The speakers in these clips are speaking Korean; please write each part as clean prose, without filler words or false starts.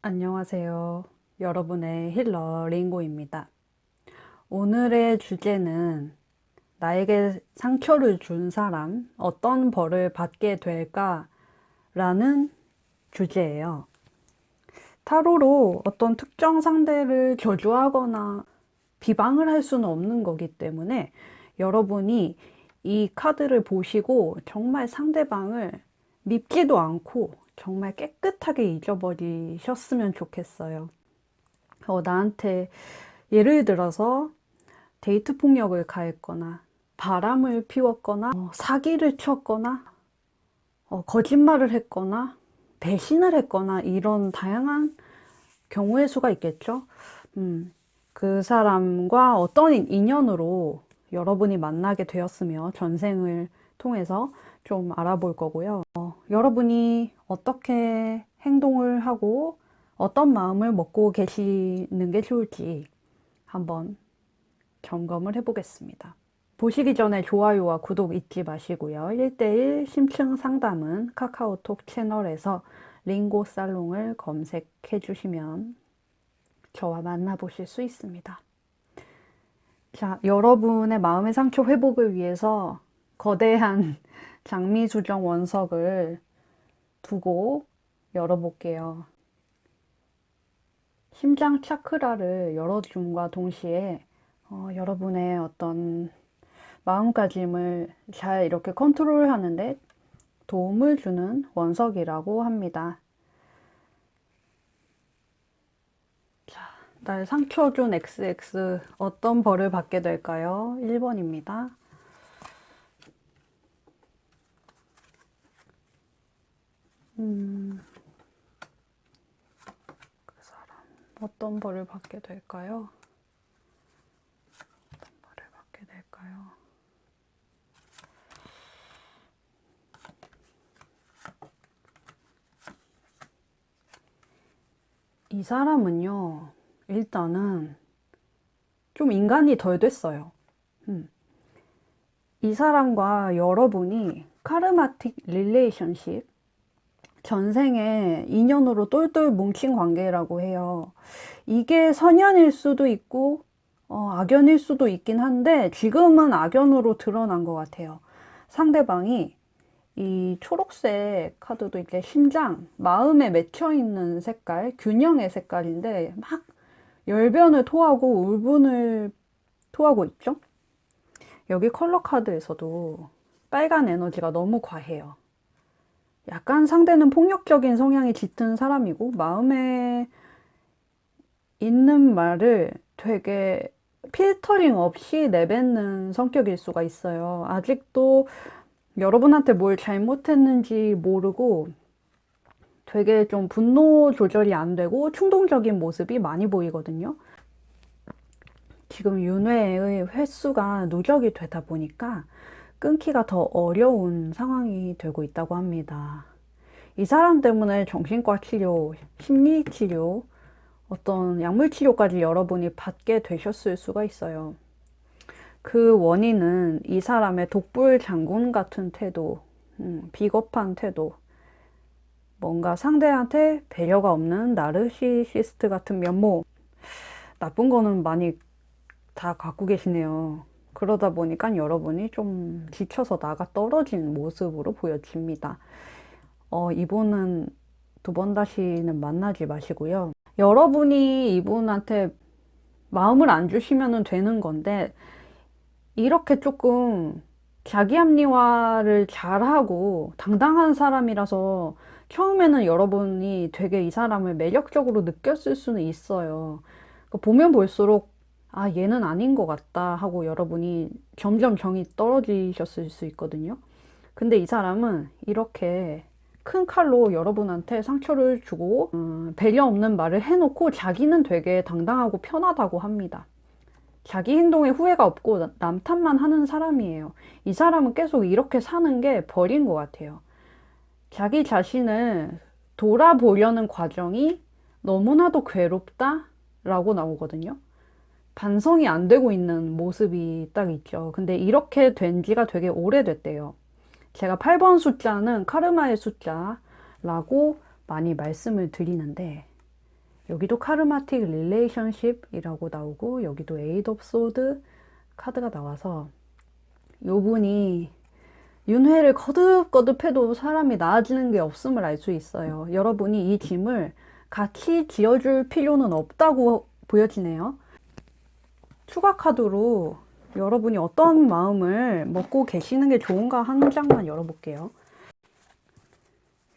안녕하세요. 여러분의 힐러 레인고입니다. 오늘의 주제는 나에게 상처를 준 사람, 어떤 벌을 받게 될까? 라는 주제예요. 타로로 어떤 특정 상대를 저주하거나 비방을 할 수는 없는 거기 때문에 여러분이 이 카드를 보시고 정말 상대방을 밉지도 않고 정말 깨끗하게 잊어버리셨으면 좋겠어요. 나한테 예를 들어서 데이트 폭력을 가했거나 바람을 피웠거나 사기를 쳤거나 거짓말을 했거나 배신을 했거나 이런 다양한 경우의 수가 있겠죠. 그 사람과 어떤 인연으로 여러분이 만나게 되었으며 전생을 통해서 좀 알아볼 거고요. 여러분이 어떻게 행동을 하고 어떤 마음을 먹고 계시는 게 좋을지 한번 점검을 해보겠습니다. 보시기 전에 좋아요와 구독 잊지 마시고요. 1대1 심층 상담은 카카오톡 채널에서 링고 살롱을 검색해 주시면 저와 만나보실 수 있습니다. 자, 여러분의 마음의 상처 회복을 위해서 거대한 장미수정 원석을 두고 열어볼게요. 심장 차크라를 열어줌과 동시에 여러분의 어떤 마음가짐을 잘 이렇게 컨트롤하는데 도움을 주는 원석이라고 합니다. 자, 날 상처 준 XX 어떤 벌을 받게 될까요? 1번입니다. 그 사람 어떤 벌을 받게 될까요? 어떤 벌을 받게 될까요? 이 사람은요, 일단은 좀 인간이 덜 됐어요. 이 사람과 여러분이 카르마틱 릴레이션십, 전생에 인연으로 똘똘 뭉친 관계라고 해요. 이게 선연일 수도 있고 악연일 수도 있긴 한데 지금은 악연으로 드러난 것 같아요. 상대방이 이 초록색 카드도 이제 심장, 마음에 맺혀 있는 색깔, 균형의 색깔인데 막 열변을 토하고 울분을 토하고 있죠. 여기 컬러 카드에서도 빨간 에너지가 너무 과해요. 약간 상대는 폭력적인 성향이 짙은 사람이고 마음에 있는 말을 되게 필터링 없이 내뱉는 성격일 수가 있어요. 아직도 여러분한테 뭘 잘못했는지 모르고 되게 좀 분노 조절이 안 되고 충동적인 모습이 많이 보이거든요. 지금 윤회의 횟수가 누적이 되다 보니까 끊기가 더 어려운 상황이 되고 있다고 합니다. 이 사람 때문에 정신과 치료, 심리 치료, 어떤 약물 치료까지 여러분이 받게 되셨을 수가 있어요. 그 원인은 이 사람의 독불 장군 같은 태도, 비겁한 태도, 뭔가 상대한테 배려가 없는 나르시시스트 같은 면모, 나쁜 거는 많이 다 갖고 계시네요. 그러다 보니까 여러분이 좀 지쳐서 나가 떨어진 모습으로 보여집니다. 이분은 두 번 다시는 만나지 마시고요. 여러분이 이분한테 마음을 안 주시면 되는 건데, 이렇게 조금 자기 합리화를 잘하고 당당한 사람이라서 처음에는 여러분이 되게 이 사람을 매력적으로 느꼈을 수는 있어요. 보면 볼수록 아, 얘는 아닌 것 같다 하고 여러분이 점점 정이 떨어지셨을 수 있거든요. 근데 이 사람은 이렇게 큰 칼로 여러분한테 상처를 주고 배려 없는 말을 해놓고 자기는 되게 당당하고 편하다고 합니다. 자기 행동에 후회가 없고 남 탓만 하는 사람이에요. 이 사람은 계속 이렇게 사는 게 벌인 것 같아요. 자기 자신을 돌아보려는 과정이 너무나도 괴롭다라고 나오거든요. 반성이 안 되고 있는 모습이 딱 있죠. 근데 이렇게 된 지가 되게 오래됐대요. 제가 8번 숫자는 카르마의 숫자라고 많이 말씀을 드리는데 여기도 카르마틱 릴레이션십이라고 나오고 여기도 에이드 오브 소드 카드가 나와서 요분이 윤회를 거듭거듭해도 사람이 나아지는 게 없음을 알 수 있어요. 여러분이 이 짐을 같이 지어줄 필요는 없다고 보여지네요. 추가 카드로 여러분이 어떤 마음을 먹고 계시는 게 좋은가 한 장만 열어볼게요.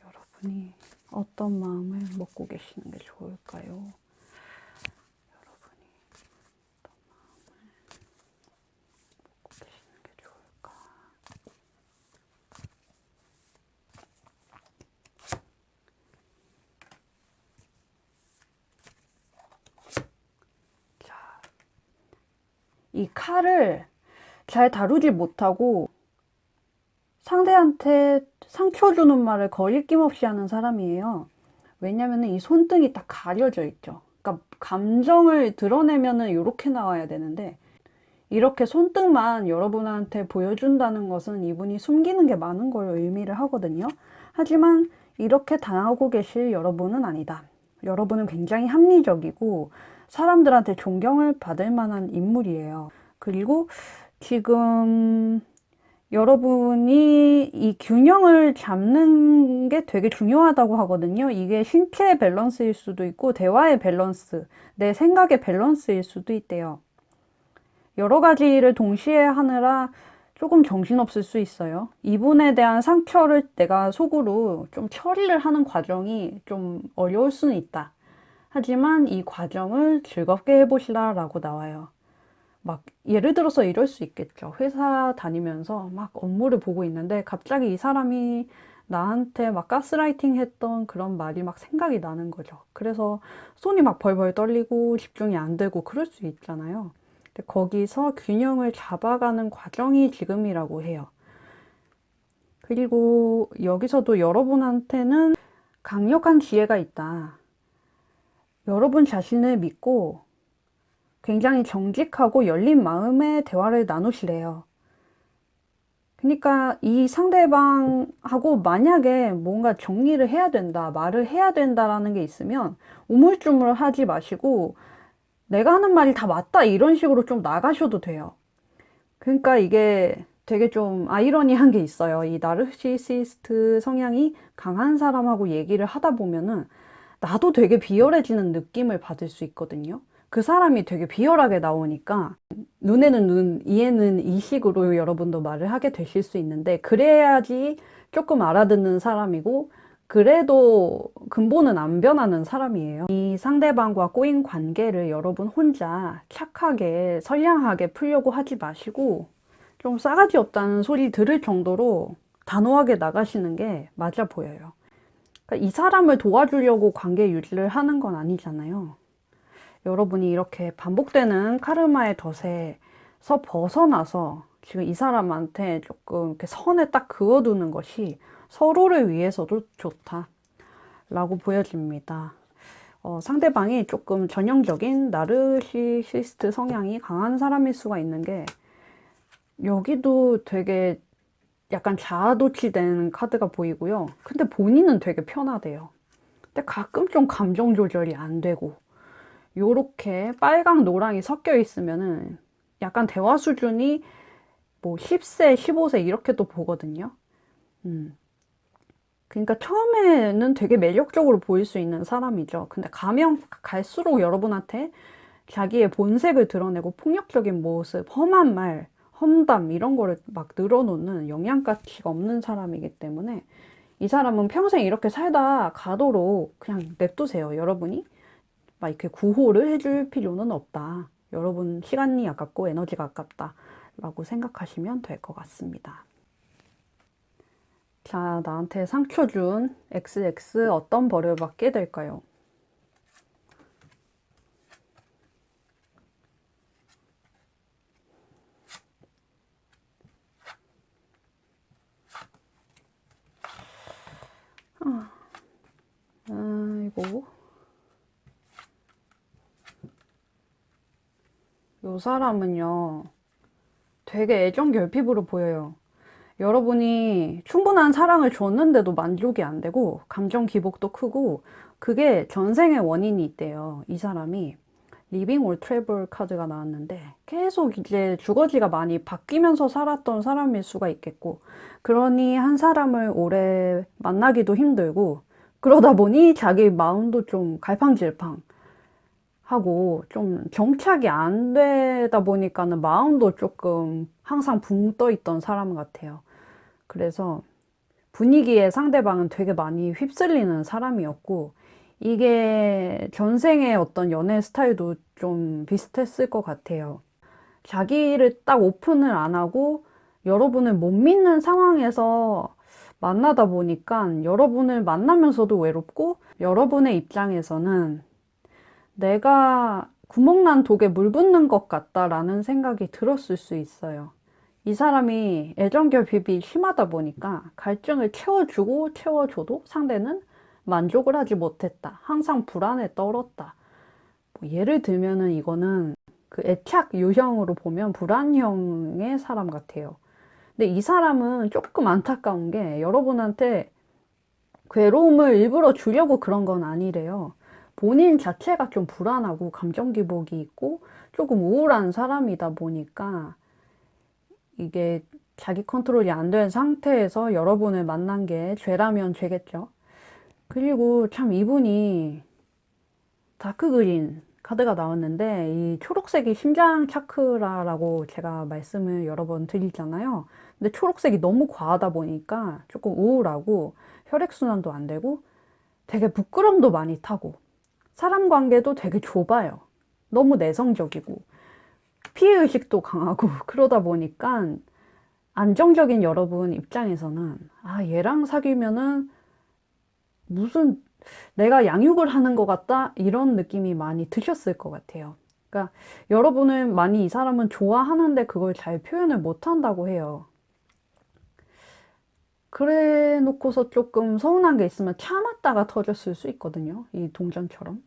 여러분이 어떤 마음을 먹고 계시는 게 좋을까요? 여러분이 어떤 마음을 먹고 계시는 게 좋을까? 자, 이 칼을 잘 다루지 못하고 상대한테 상처 주는 말을 거리낌 없이 하는 사람이에요. 왜냐면은 이 손등이 딱 가려져 있죠. 그러니까 감정을 드러내면은 이렇게 나와야 되는데 이렇게 손등만 여러분한테 보여준다는 것은 이분이 숨기는 게 많은 걸 의미를 하거든요. 하지만 이렇게 당하고 계실 여러분은 아니다. 여러분은 굉장히 합리적이고 사람들한테 존경을 받을 만한 인물이에요. 그리고 지금 여러분이 이 균형을 잡는 게 되게 중요하다고 하거든요. 이게 신체의 밸런스일 수도 있고 대화의 밸런스, 내 생각의 밸런스일 수도 있대요. 여러 가지를 동시에 하느라 조금 정신없을 수 있어요. 이분에 대한 상처를 내가 속으로 좀 처리를 하는 과정이 좀 어려울 수는 있다. 하지만 이 과정을 즐겁게 해보시라라고 나와요. 막 예를 들어서 이럴 수 있겠죠. 회사 다니면서 막 업무를 보고 있는데 갑자기 이 사람이 나한테 막 가스라이팅 했던 그런 말이 막 생각이 나는 거죠. 그래서 손이 막 벌벌 떨리고 집중이 안 되고 그럴 수 있잖아요. 근데 거기서 균형을 잡아가는 과정이 지금이라고 해요. 그리고 여기서도 여러분한테는 강력한 지혜가 있다. 여러분 자신을 믿고 굉장히 정직하고 열린 마음의 대화를 나누시래요. 그러니까 이 상대방하고 만약에 뭔가 정리를 해야 된다, 말을 해야 된다라는 게 있으면 우물쭈물 하지 마시고 내가 하는 말이 다 맞다 이런 식으로 좀 나가셔도 돼요. 그러니까 이게 되게 좀 아이러니한 게 있어요. 이 나르시시스트 성향이 강한 사람하고 얘기를 하다 보면은 나도 되게 비열해지는 느낌을 받을 수 있거든요. 그 사람이 되게 비열하게 나오니까 눈에는 눈, 이에는 이식으로 여러분도 말을 하게 되실 수 있는데 그래야지 조금 알아듣는 사람이고 그래도 근본은 안 변하는 사람이에요. 이 상대방과 꼬인 관계를 여러분 혼자 착하게 선량하게 풀려고 하지 마시고 좀 싸가지 없다는 소리 들을 정도로 단호하게 나가시는 게 맞아 보여요. 그러니까 이 사람을 도와주려고 관계 유지를 하는 건 아니잖아요. 여러분이 이렇게 반복되는 카르마의 덫에서 벗어나서 지금 이 사람한테 조금 이렇게 선을 딱 그어두는 것이 서로를 위해서도 좋다라고 보여집니다. 상대방이 조금 전형적인 나르시시스트 성향이 강한 사람일 수가 있는 게 여기도 되게 약간 자아도취된 카드가 보이고요. 근데 본인은 되게 편하대요. 근데 가끔 좀 감정 조절이 안 되고 요렇게 빨강 노랑이 섞여 있으면은 약간 대화 수준이 뭐 10세, 15세 이렇게도 보거든요. 그러니까 처음에는 되게 매력적으로 보일 수 있는 사람이죠. 근데 가면 갈수록 여러분한테 자기의 본색을 드러내고 폭력적인 모습, 험한 말, 험담 이런 거를 막 늘어놓는 영양가치가 없는 사람이기 때문에 이 사람은 평생 이렇게 살다 가도록 그냥 냅두세요. 여러분이 막 이렇게 구호를 해줄 필요는 없다. 여러분 시간이 아깝고 에너지가 아깝다 라고 생각하시면 될 것 같습니다. 자, 나한테 상처 준 XX 어떤 벌을 받게 될까요? 아이고. 요 사람은요, 되게 애정 결핍으로 보여요. 여러분이 충분한 사랑을 줬는데도 만족이 안 되고, 감정 기복도 크고, 그게 전생의 원인이 있대요. 이 사람이 리빙 올 트래블 카드가 나왔는데 계속 이제 주거지가 많이 바뀌면서 살았던 사람일 수가 있겠고, 그러니 한 사람을 오래 만나기도 힘들고, 그러다 보니 자기 마음도 좀 갈팡질팡 하고 좀 정착이 안 되다 보니까는 마음도 조금 항상 붕 떠 있던 사람 같아요. 그래서 분위기에 상대방은 되게 많이 휩쓸리는 사람이었고, 이게 전생의 어떤 연애 스타일도 좀 비슷했을 것 같아요. 자기를 딱 오픈을 안 하고 여러분을 못 믿는 상황에서 만나다 보니까 여러분을 만나면서도 외롭고, 여러분의 입장에서는 내가 구멍난 독에 물 붓는 것 같다라는 생각이 들었을 수 있어요. 이 사람이 애정결핍이 심하다 보니까 갈증을 채워주고 채워줘도 상대는 만족을 하지 못했다. 항상 불안에 떨었다. 뭐 예를 들면은 이거는 그 애착 유형으로 보면 불안형의 사람 같아요. 근데 이 사람은 조금 안타까운 게 여러분한테 괴로움을 일부러 주려고 그런 건 아니래요. 본인 자체가 좀 불안하고 감정 기복이 있고 조금 우울한 사람이다 보니까 이게 자기 컨트롤이 안 된 상태에서 여러분을 만난 게 죄라면 죄겠죠. 그리고 참 이분이 다크 그린 카드가 나왔는데, 이 초록색이 심장 차크라라고 제가 말씀을 여러 번 드리잖아요. 근데 초록색이 너무 과하다 보니까 조금 우울하고 혈액순환도 안 되고 되게 부끄럼도 많이 타고 사람 관계도 되게 좁아요. 너무 내성적이고 피해의식도 강하고 그러다 보니까 안정적인 여러분 입장에서는 아, 얘랑 사귀면은 무슨 내가 양육을 하는 것 같다, 이런 느낌이 많이 드셨을 것 같아요. 그러니까 여러분을 많이 이 사람은 좋아하는데 그걸 잘 표현을 못 한다고 해요. 그래 놓고서 조금 서운한 게 있으면 참았다가 터졌을 수 있거든요. 이 동전처럼.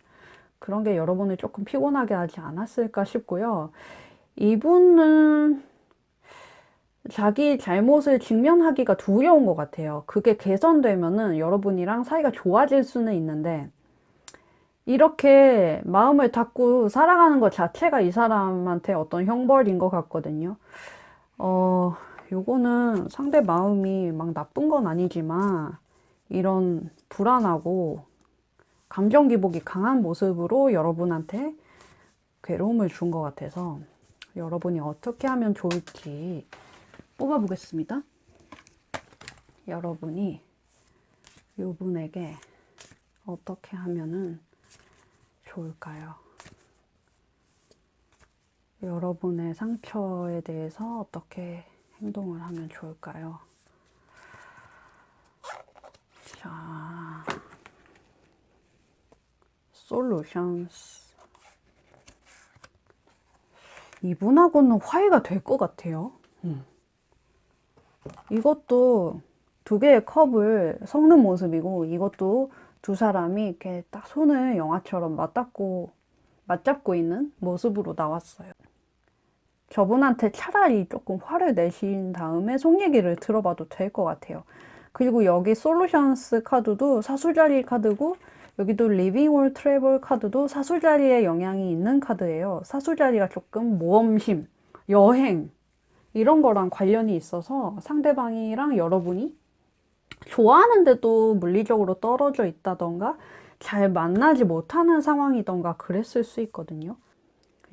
그런 게 여러분을 조금 피곤하게 하지 않았을까 싶고요. 이분은 자기 잘못을 직면하기가 두려운 것 같아요. 그게 개선되면은 여러분이랑 사이가 좋아질 수는 있는데, 이렇게 마음을 닫고 살아가는 것 자체가 이 사람한테 어떤 형벌인 것 같거든요. 요거는 상대 마음이 막 나쁜 건 아니지만, 이런 불안하고 감정 기복이 강한 모습으로 여러분한테 괴로움을 준 것 같아서 여러분이 어떻게 하면 좋을지 뽑아보겠습니다. 여러분이 이분에게 어떻게 하면은 좋을까요? 여러분의 상처에 대해서 어떻게 행동을 하면 좋을까요? 자, 솔루션스. 이분하고는 화해가 될 것 같아요. 이것도 두 개의 컵을 섞는 모습이고, 이것도 두 사람이 이렇게 딱 손을 영화처럼 맞잡고 있는 모습으로 나왔어요. 저분한테 차라리 조금 화를 내신 다음에 속 얘기를 들어봐도 될 것 같아요. 그리고 여기 솔루션스 카드도 사수자리 카드고, 여기도 리빙 올 트래블 카드도 사수자리에 영향이 있는 카드예요. 사수자리가 조금 모험심, 여행, 이런 거랑 관련이 있어서 상대방이랑 여러분이 좋아하는데도 물리적으로 떨어져 있다던가 잘 만나지 못하는 상황이던가 그랬을 수 있거든요.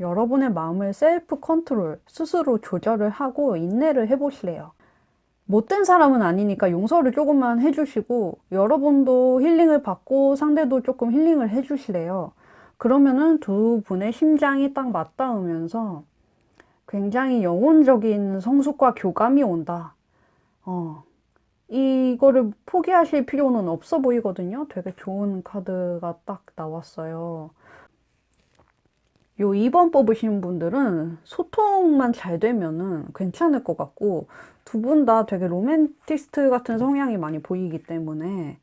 여러분의 마음을 셀프 컨트롤, 스스로 조절을 하고 인내를 해보실래요. 못된 사람은 아니니까 용서를 조금만 해주시고, 여러분도 힐링을 받고 상대도 조금 힐링을 해주시래요. 그러면은 두 분의 심장이 딱 맞닿으면서 굉장히 영혼적인 성숙과 교감이 온다. 이거를 포기하실 필요는 없어 보이거든요. 되게 좋은 카드가 딱 나왔어요. 요 2번 뽑으신 분들은 소통만 잘 되면은 괜찮을 것 같고, 두 분 다 되게 로맨티스트 같은 성향이 많이 보이기 때문에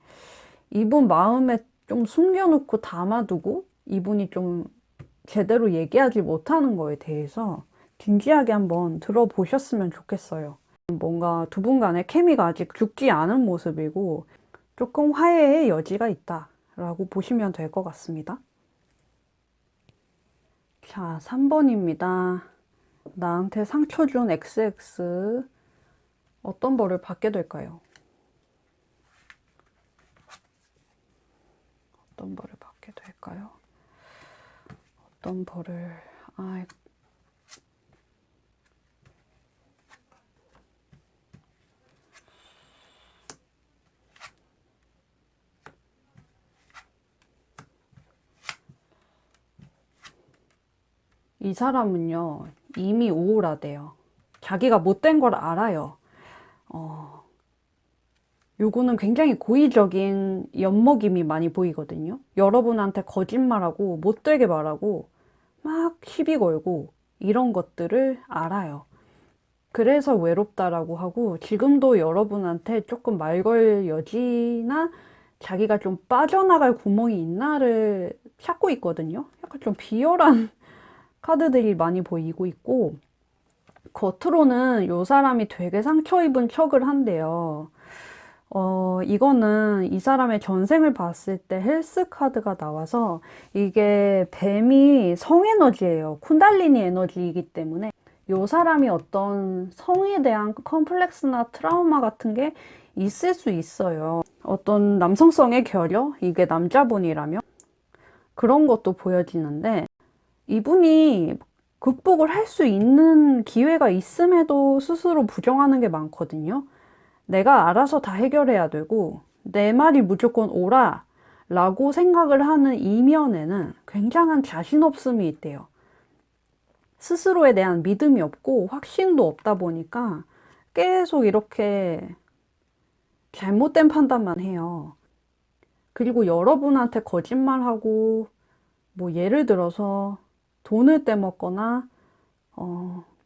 이분 마음에 좀 숨겨놓고 담아두고 이분이 좀 제대로 얘기하지 못하는 거에 대해서 진지하게 한번 들어보셨으면 좋겠어요. 뭔가 두 분 간의 케미가 아직 죽지 않은 모습이고 조금 화해의 여지가 있다. 라고 보시면 될 것 같습니다. 자, 3번입니다. 나한테 상처 준 XX 어떤 벌을 받게 될까요? 어떤 벌을 받게 될까요? 어떤 벌을... 이 사람은요, 이미 우울하대요. 자기가 못된 걸 알아요. 요거는 굉장히 고의적인 엿먹임이 많이 보이거든요. 여러분한테 거짓말하고 못되게 말하고 막 시비 걸고 이런 것들을 알아요. 그래서 외롭다라고 하고, 지금도 여러분한테 조금 말 걸 여지나 자기가 좀 빠져나갈 구멍이 있나를 찾고 있거든요. 약간 좀 비열한 카드들이 많이 보이고 있고, 겉으로는 요 사람이 되게 상처 입은 척을 한대요. 이거는 이 사람의 전생을 봤을 때 헬스 카드가 나와서, 이게 뱀이 성 에너지예요. 쿤달리니 에너지이기 때문에 요 사람이 어떤 성에 대한 컴플렉스나 트라우마 같은 게 있을 수 있어요. 어떤 남성성의 결여? 이게 남자분이라면? 그런 것도 보여지는데, 이분이 극복을 할 수 있는 기회가 있음에도 스스로 부정하는 게 많거든요. 내가 알아서 다 해결해야 되고 내 말이 무조건 옳아 라고 생각을 하는 이면에는 굉장한 자신 없음이 있대요. 스스로에 대한 믿음이 없고 확신도 없다 보니까 계속 이렇게 잘못된 판단만 해요. 그리고 여러분한테 거짓말하고, 뭐 예를 들어서 돈을 떼먹거나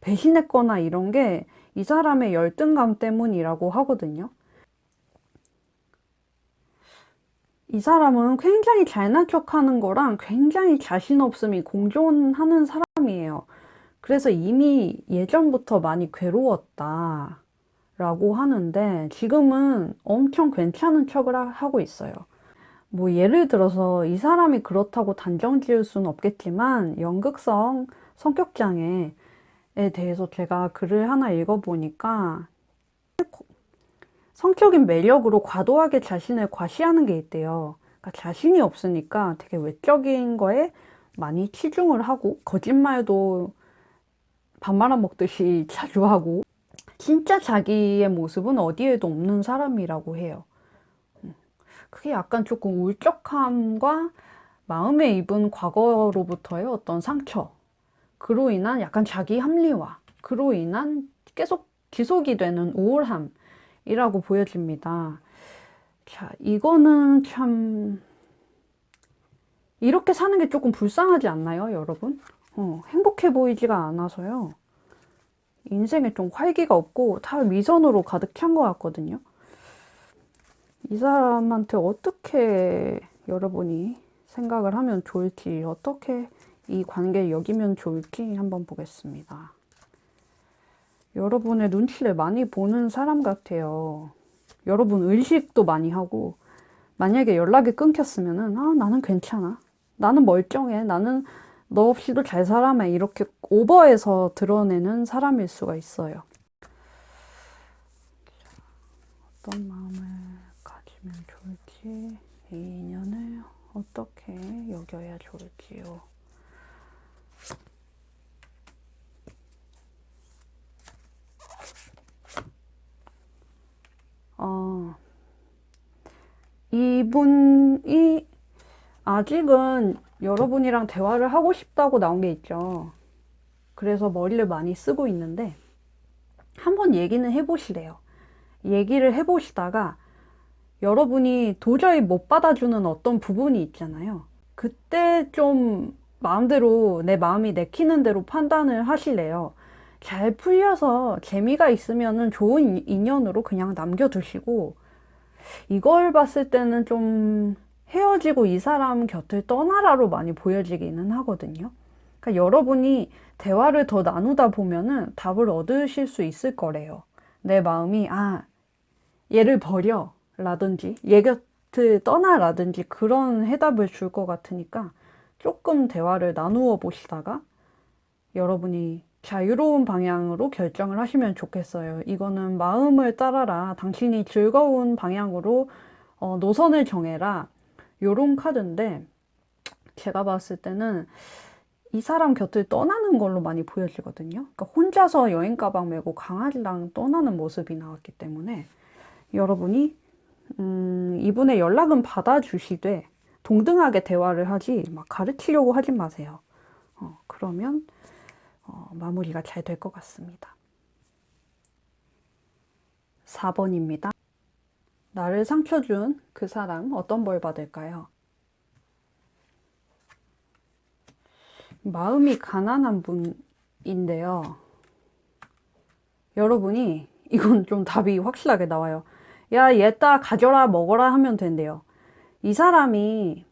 배신했거나 이런 게 이 사람의 열등감 때문이라고 하거든요. 이 사람은 굉장히 잘난 척하는 거랑 굉장히 자신 없음이 공존하는 사람이에요. 그래서 이미 예전부터 많이 괴로웠다 라고 하는데, 지금은 엄청 괜찮은 척을 하고 있어요. 뭐 예를 들어서 이 사람이 그렇다고 단정 지을 수는 없겠지만, 연극성 성격장애에 대해서 제가 글을 하나 읽어보니까 성적인 매력으로 과도하게 자신을 과시하는 게 있대요. 그러니까 자신이 없으니까 되게 외적인 거에 많이 치중을 하고, 거짓말도 밥 말아먹듯이 자주 하고, 진짜 자기의 모습은 어디에도 없는 사람이라고 해요. 그게 약간 조금 울적함과 마음에 입은 과거로부터의 어떤 상처, 그로 인한 약간 자기 합리화, 그로 인한 계속 지속이 되는 우울함이라고 보여집니다. 자, 이거는 참 이렇게 사는 게 조금 불쌍하지 않나요, 여러분? 행복해 보이지가 않아서요. 인생에 좀 활기가 없고 다 위선으로 가득 찬 것 같거든요. 이 사람한테 어떻게 여러분이 생각을 하면 좋을지, 어떻게 이 관계를 여기면 좋을지 한번 보겠습니다. 여러분의 눈치를 많이 보는 사람 같아요. 여러분 의식도 많이 하고, 만약에 연락이 끊겼으면은 나는 괜찮아, 나는 멀쩡해, 나는 너 없이도 잘 살아매, 이렇게 오버해서 드러내는 사람일 수가 있어요. 어떤 마음을 가지면 좋을지, 이 인연을 어떻게 여겨야 좋을지요. 이분이 아직은 여러분이랑 대화를 하고 싶다고 나온 게 있죠. 그래서 머리를 많이 쓰고 있는데, 한번 얘기는 해보시래요. 얘기를 해보시다가 여러분이 도저히 못 받아주는 어떤 부분이 있잖아요. 그때 좀 마음대로, 내 마음이 내키는 대로 판단을 하실래요. 잘 풀려서 재미가 있으면은 좋은 인연으로 그냥 남겨두시고, 이걸 봤을 때는 좀 헤어지고 이 사람 곁을 떠나라로 많이 보여지기는 하거든요. 그러니까 여러분이 대화를 더 나누다 보면은 답을 얻으실 수 있을 거래요. 내 마음이 얘를 버려 라든지 얘 곁을 곁을 떠나라든지 그런 해답을 줄 것 같으니까 조금 대화를 나누어 보시다가 여러분이 자유로운 방향으로 결정을 하시면 좋겠어요. 이거는 마음을 따라라. 당신이 즐거운 방향으로 노선을 정해라. 요런 카드인데 제가 봤을 때는 이 사람 곁을 떠나는 걸로 많이 보여지거든요. 그러니까 혼자서 여행 가방 메고 강아지랑 떠나는 모습이 나왔기 때문에 여러분이 이분의 연락은 받아주시되 동등하게 대화를 하지 막 가르치려고 하지 마세요. 그러면 마무리가 잘 될 것 같습니다. 4번입니다. 나를 상처 준 그 사람 어떤 벌 받을까요? 마음이 가난한 분인데요. 여러분이 이건 좀 답이 확실하게 나와요. 야, 얘따 가져라 먹어라 하면 된대요. 이 사람이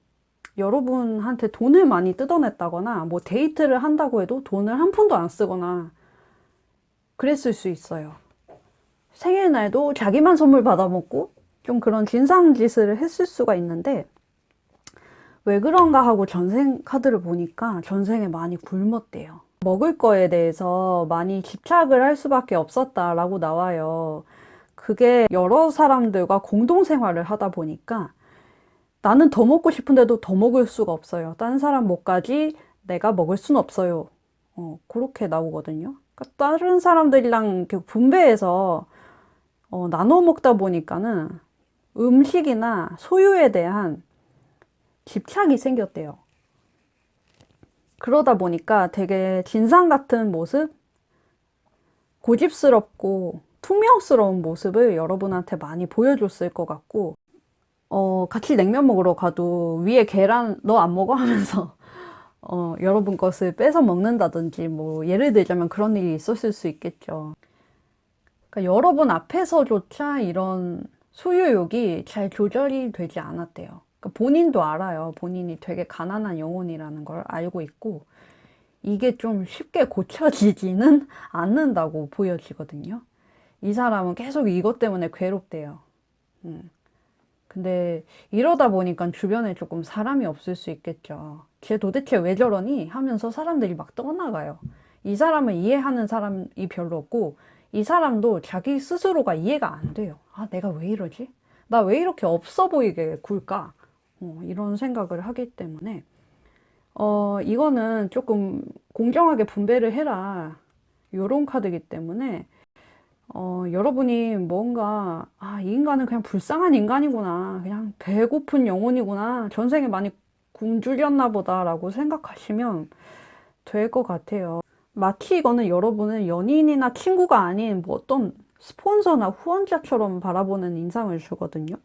여러분한테 돈을 많이 뜯어냈다거나 뭐 데이트를 한다고 해도 돈을 한 푼도 안 쓰거나 그랬을 수 있어요. 생일날도 자기만 선물 받아먹고 좀 그런 진상짓을 했을 수가 있는데 왜 그런가 하고 전생 카드를 보니까 전생에 많이 굶었대요. 먹을 거에 대해서 많이 집착을 할 수밖에 없었다라고 나와요. 그게 여러 사람들과 공동생활을 하다 보니까 나는 더 먹고 싶은데도 더 먹을 수가 없어요. 다른 사람 몫까지 내가 먹을 수는 없어요. 그렇게 나오거든요. 그러니까 다른 사람들이랑 이렇게 분배해서 나눠 먹다 보니까는 음식이나 소유에 대한 집착이 생겼대요. 그러다 보니까 되게 진상 같은 모습, 고집스럽고 퉁명스러운 모습을 여러분한테 많이 보여줬을 것 같고 같이 냉면 먹으러 가도 위에 계란 너 안 먹어? 하면서 여러분 것을 뺏어 먹는다든지 뭐 예를 들자면 그런 일이 있었을 수 있겠죠. 그러니까 여러분 앞에서조차 이런 소유욕이 잘 조절이 되지 않았대요. 그러니까 본인도 알아요. 본인이 되게 가난한 영혼이라는 걸 알고 있고 이게 좀 쉽게 고쳐지지는 않는다고 보여지거든요. 이 사람은 계속 이것 때문에 괴롭대요. 근데 이러다 보니까 주변에 조금 사람이 없을 수 있겠죠. 쟤 도대체 왜 저러니? 하면서 사람들이 막 떠나가요. 이 사람을 이해하는 사람이 별로 없고 이 사람도 자기 스스로가 이해가 안 돼요. 아, 내가 왜 이러지? 나 왜 이렇게 없어 보이게 굴까? 이런 생각을 하기 때문에 이거는 조금 공정하게 분배를 해라. 요런 카드이기 때문에 여러분이 뭔가 이 인간은 그냥 불쌍한 인간이구나. 그냥 배고픈 영혼이구나. 전생에 많이 굶주렸나 보다라고 생각하시면 될 것 같아요. 마치 이거는 여러분은 연인이나 친구가 아닌 뭐 어떤 스폰서나 후원자처럼 바라보는 인상을 주거든요.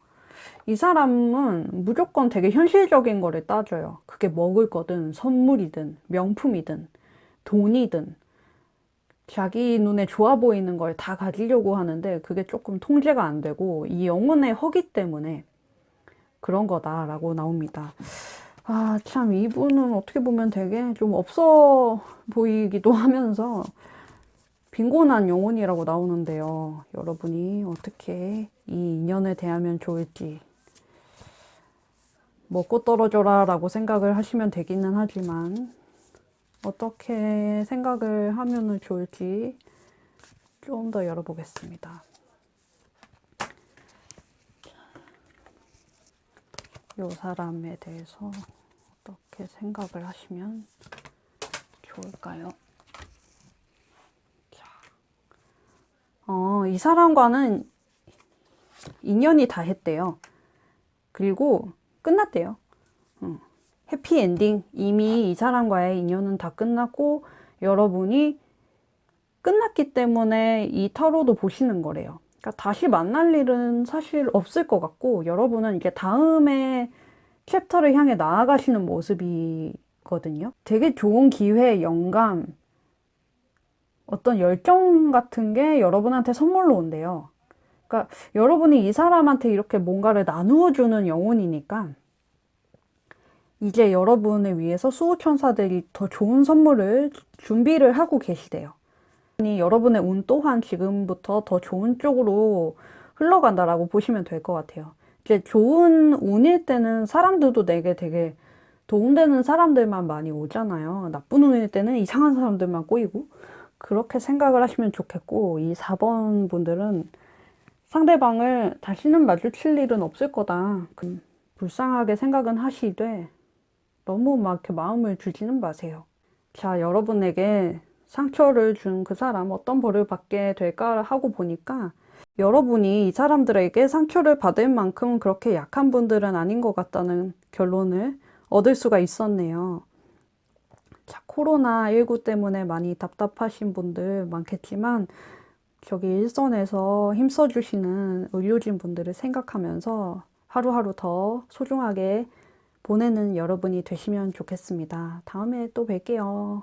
이 사람은 무조건 되게 현실적인 거를 따져요. 그게 먹을 거든 선물이든 명품이든 돈이든 자기 눈에 좋아 보이는 걸 다 가지려고 하는데 그게 조금 통제가 안 되고 이 영혼의 허기 때문에 그런 거다라고 나옵니다. 참 이분은 어떻게 보면 되게 좀 없어 보이기도 하면서 빈곤한 영혼이라고 나오는데요. 여러분이 어떻게 이 인연을 대하면 좋을지 먹고 떨어져라 라고 생각을 하시면 되기는 하지만 어떻게 생각을 하면 좋을지 좀 더 열어보겠습니다. 이 사람에 대해서 어떻게 생각을 하시면 좋을까요? 자, 이 사람과는 인연이 다 했대요. 그리고 끝났대요. 해피엔딩. 이미 이 사람과의 인연은 다 끝났고 여러분이 끝났기 때문에 이 타로도 보시는 거래요. 그러니까 다시 만날 일은 사실 없을 것 같고 여러분은 이제 다음에 챕터를 향해 나아가시는 모습이거든요. 되게 좋은 기회, 영감, 어떤 열정 같은 게 여러분한테 선물로 온대요. 그러니까 여러분이 이 사람한테 이렇게 뭔가를 나누어 주는 영혼이니까 이제 여러분을 위해서 수호천사들이 더 좋은 선물을 준비를 하고 계시대요. 여러분의 운 또한 지금부터 더 좋은 쪽으로 흘러간다라고 보시면 될 것 같아요. 이제 좋은 운일 때는 사람들도 내게 되게 도움되는 사람들만 많이 오잖아요. 나쁜 운일 때는 이상한 사람들만 꼬이고. 그렇게 생각을 하시면 좋겠고, 이 4번 분들은 상대방을 다시는 마주칠 일은 없을 거다. 불쌍하게 생각은 하시되, 너무 막 이렇게 마음을 주지는 마세요. 자, 여러분에게 상처를 준 그 사람 어떤 벌을 받게 될까 하고 보니까 여러분이 이 사람들에게 상처를 받을 만큼 그렇게 약한 분들은 아닌 것 같다는 결론을 얻을 수가 있었네요. 자, 코로나19 때문에 많이 답답하신 분들 많겠지만 저기 일선에서 힘써주시는 의료진 분들을 생각하면서 하루하루 더 소중하게 보내는 여러분이 되시면 좋겠습니다. 다음에 또 뵐게요.